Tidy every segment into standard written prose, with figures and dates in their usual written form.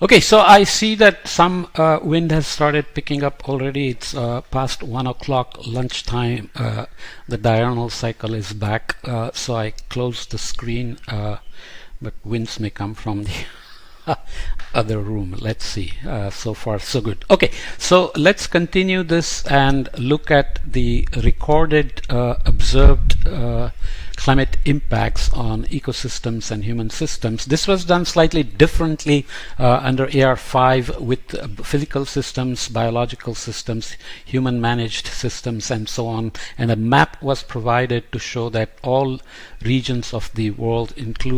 Okay, so I see that some wind has started picking up already. It's past 1 o'clock lunchtime. The diurnal cycle is back, so I closed the screen, but winds may come from the other room. Let's see. So far, so good. Okay, so let's continue this and look at the recorded, observed climate impacts on ecosystems and human systems. This was done slightly differently under AR5 with physical systems, biological systems, human managed systems, and so on. And a map was provided to show that all regions of the world,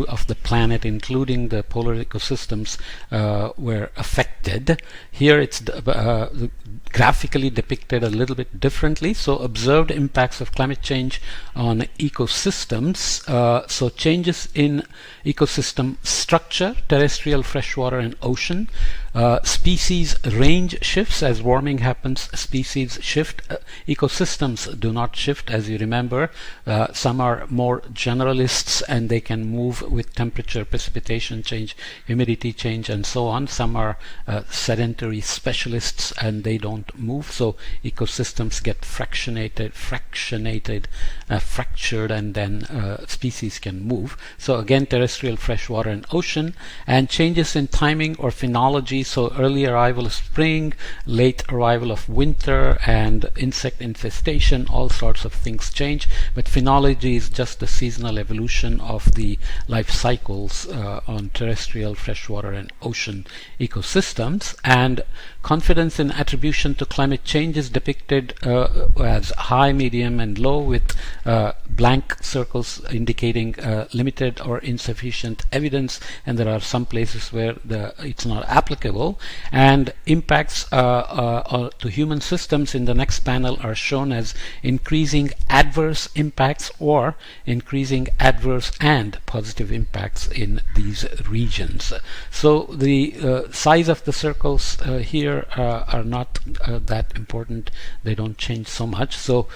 of the planet, including the polar ecosystems, were affected. Here it's graphically depicted a little bit differently. So observed impacts of climate change on ecosystems. So changes in ecosystem structure, terrestrial, freshwater, and ocean. Species range shifts. As warming happens, species shift. Ecosystems do not shift, as you remember. Some are more generalists and they can move with temperature, precipitation change, humidity change, and so on. Some are sedentary specialists and they don't move. So ecosystems get fractured, and then species can move. So again, terrestrial, freshwater, and ocean. And changes in timing or phenology. So early arrival of spring, late arrival of winter, and insect infestation, all sorts of things change. But phenology is just the seasonal evolution of the life cycles on terrestrial, freshwater, and ocean ecosystems. And confidence in attribution to climate change is depicted as high, medium, and low, with blank circles indicating limited or insufficient evidence, and there are some places where it's not applicable. And impacts to human systems in the next panel are shown as increasing adverse impacts or increasing adverse and positive impacts in these regions. So the size of the circles here are not that important. They don't change so much. So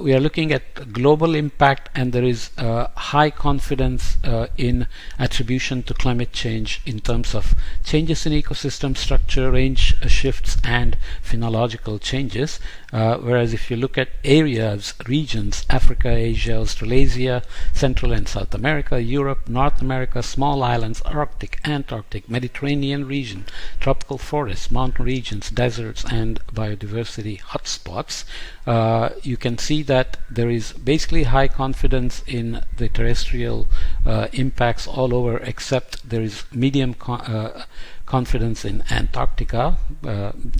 we are looking at global impact, and there is high confidence in attribution to climate change in terms of changes in ecosystem structure, range shifts, and phenological changes. Whereas if you look at areas, regions, Africa, Asia, Australasia, Central and South America, Europe, North America, small islands, Arctic, Antarctic, Mediterranean region, tropical forests, mountain regions, deserts, and biodiversity hotspots, you can see that there is basically high confidence in the terrestrial impacts all over, except there is medium confidence in Antarctica.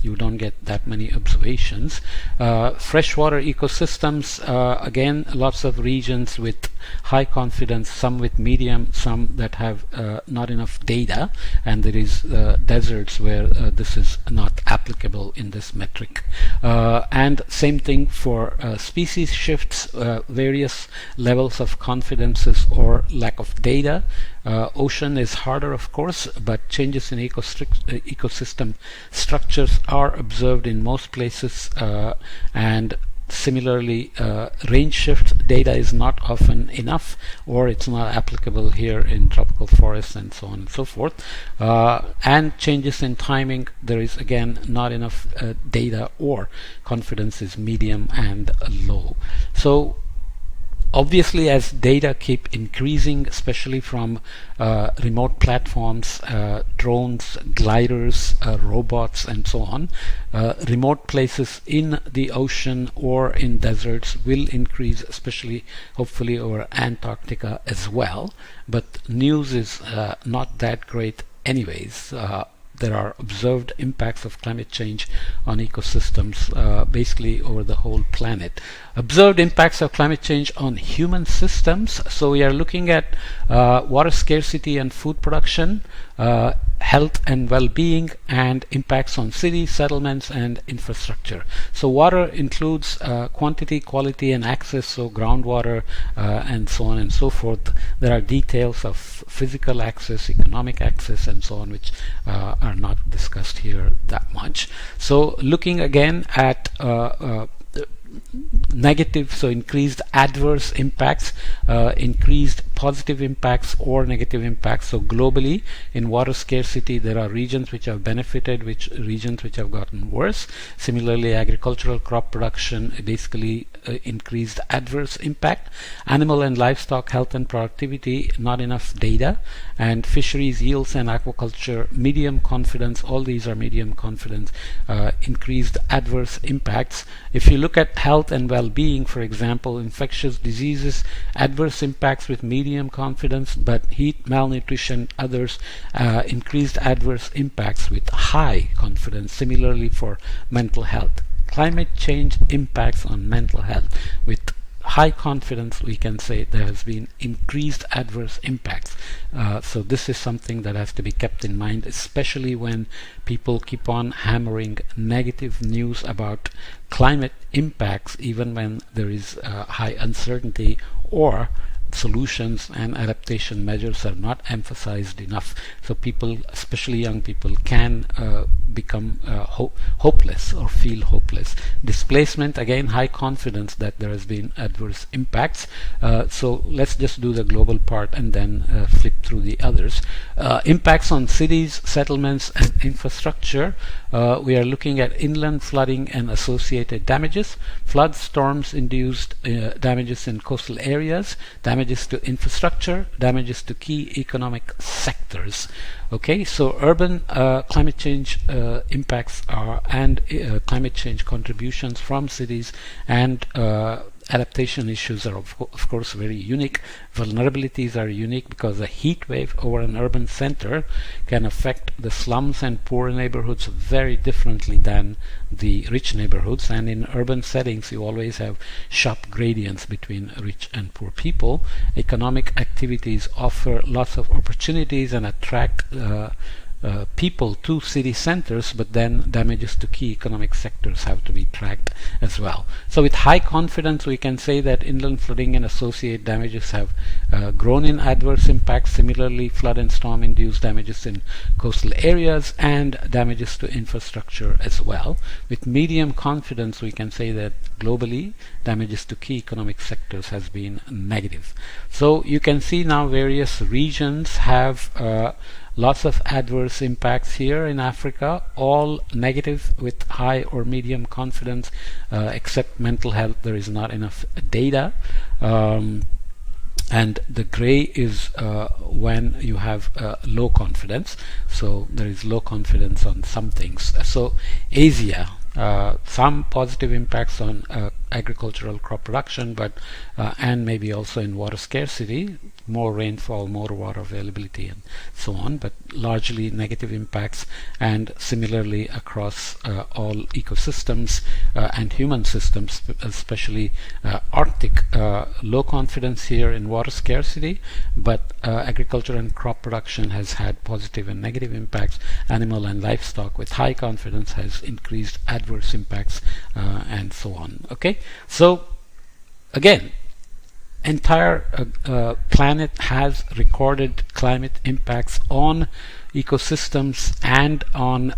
You don't get that many observations. Freshwater ecosystems, again, lots of regions with high confidence, some with medium, some that have not enough data, and there is deserts where this is not applicable in this metric. And same thing for species shifts, various levels of confidences or lack of data. Ocean is harder, of course, but changes in ecosystem structures are observed in most places, and similarly, range shift data is not often enough, or it's not applicable here in tropical forests and so on and so forth. And changes in timing, there is again not enough data, or confidence is medium and low. So obviously, as data keep increasing, especially from remote platforms, drones, gliders, robots, and so on, remote places in the ocean or in deserts will increase, especially hopefully over Antarctica as well. But news is not that great anyways. There are observed impacts of climate change on ecosystems basically over the whole planet. Observed impacts of climate change on human systems. So we are looking at water scarcity and food production, health and well-being, and impacts on cities, settlements, and infrastructure. So water includes quantity, quality, and access, so groundwater and so on and so forth. There are details of physical access, economic access, and so on, which are not discussed here that much. So looking again at negative, so increased adverse impacts, increased positive impacts or negative impacts. So globally, in water scarcity, there are regions which have benefited, regions which have gotten worse. Similarly, agricultural crop production basically increased adverse impact. Animal and livestock health and productivity, not enough data. And fisheries yields and aquaculture, medium confidence, all these are medium confidence, increased adverse impacts. If you look at health and well-being, for example, infectious diseases, adverse impacts with medium confidence, but heat, malnutrition, others, increased adverse impacts with high confidence. Similarly for mental health, climate change impacts on mental health with high confidence, we can say there has been increased adverse impacts. So this is something that has to be kept in mind, especially when people keep on hammering negative news about climate impacts, even when there is high uncertainty or solutions and adaptation measures are not emphasized enough. So people, especially young people, can become hopeless or feel hopeless. Displacement, again, high confidence that there has been adverse impacts. So let's just do the global part and then flip through the others. Impacts on cities, settlements and infrastructure. We are looking at inland flooding and associated damages, floods, storms induced damages in coastal areas, damages to infrastructure, damages to key economic sectors. Okay, so urban climate change impacts are climate change contributions from cities and adaptation issues are of course very unique. Vulnerabilities are unique because a heat wave over an urban center can affect the slums and poor neighborhoods very differently than the rich neighborhoods, and in urban settings you always have sharp gradients between rich and poor people. Economic activities offer lots of opportunities and attract people to city centers, but then damages to key economic sectors have to be tracked as well. So with high confidence we can say that inland flooding and associated damages have grown in adverse impacts. Similarly, flood and storm induced damages in coastal areas and damages to infrastructure as well. With medium confidence we can say that globally damages to key economic sectors has been negative. So you can see now various regions have lots of adverse impacts here in Africa, all negative with high or medium confidence, except mental health. There is not enough data. And the gray is when you have low confidence. So there is low confidence on some things. So Asia, some positive impacts on agricultural crop production, but and maybe also in water scarcity, more rainfall, more water availability and so on, but largely negative impacts. And similarly across all ecosystems and human systems, especially Arctic, low confidence here in water scarcity, but agriculture and crop production has had positive and negative impacts. Animal and livestock with high confidence has increased adverse impacts and so on. Okay, so again, entire planet has recorded climate impacts on ecosystems and on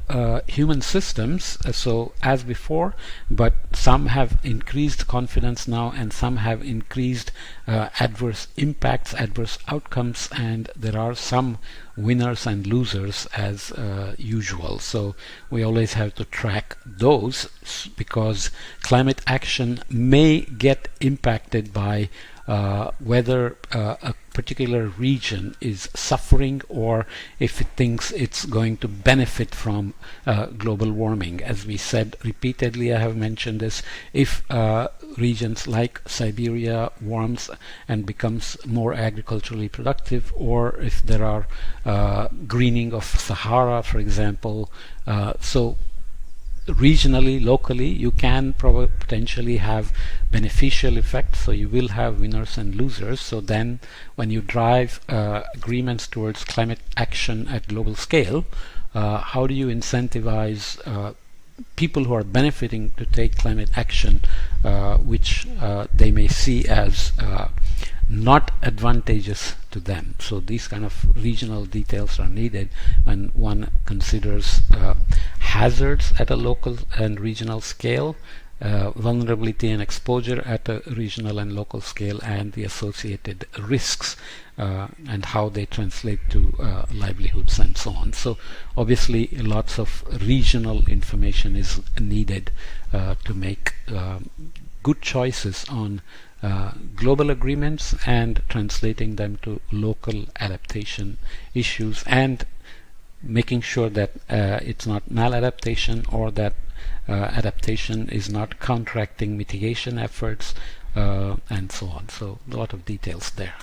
human systems, so as before, but some have increased confidence now and some have increased adverse impacts, adverse outcomes, and there are some winners and losers as usual. So we always have to track those because climate action may get impacted by whether a particular region is suffering or if it thinks it's going to benefit from global warming. As we said repeatedly, I have mentioned this, if regions like Siberia warms and becomes more agriculturally productive, or if there are greening of Sahara, for example, so regionally, locally, you can potentially have beneficial effects, so you will have winners and losers. So then when you drive agreements towards climate action at global scale, how do you incentivize people who are benefiting to take climate action, which they may see as not advantageous to them? So these kind of regional details are needed when one considers hazards at a local and regional scale, vulnerability and exposure at a regional and local scale, and the associated risks and how they translate to livelihoods and so on. So obviously lots of regional information is needed to make good choices on global agreements and translating them to local adaptation issues, and making sure that it's not maladaptation, or that adaptation is not counteracting mitigation efforts, and so on. So a lot of details there.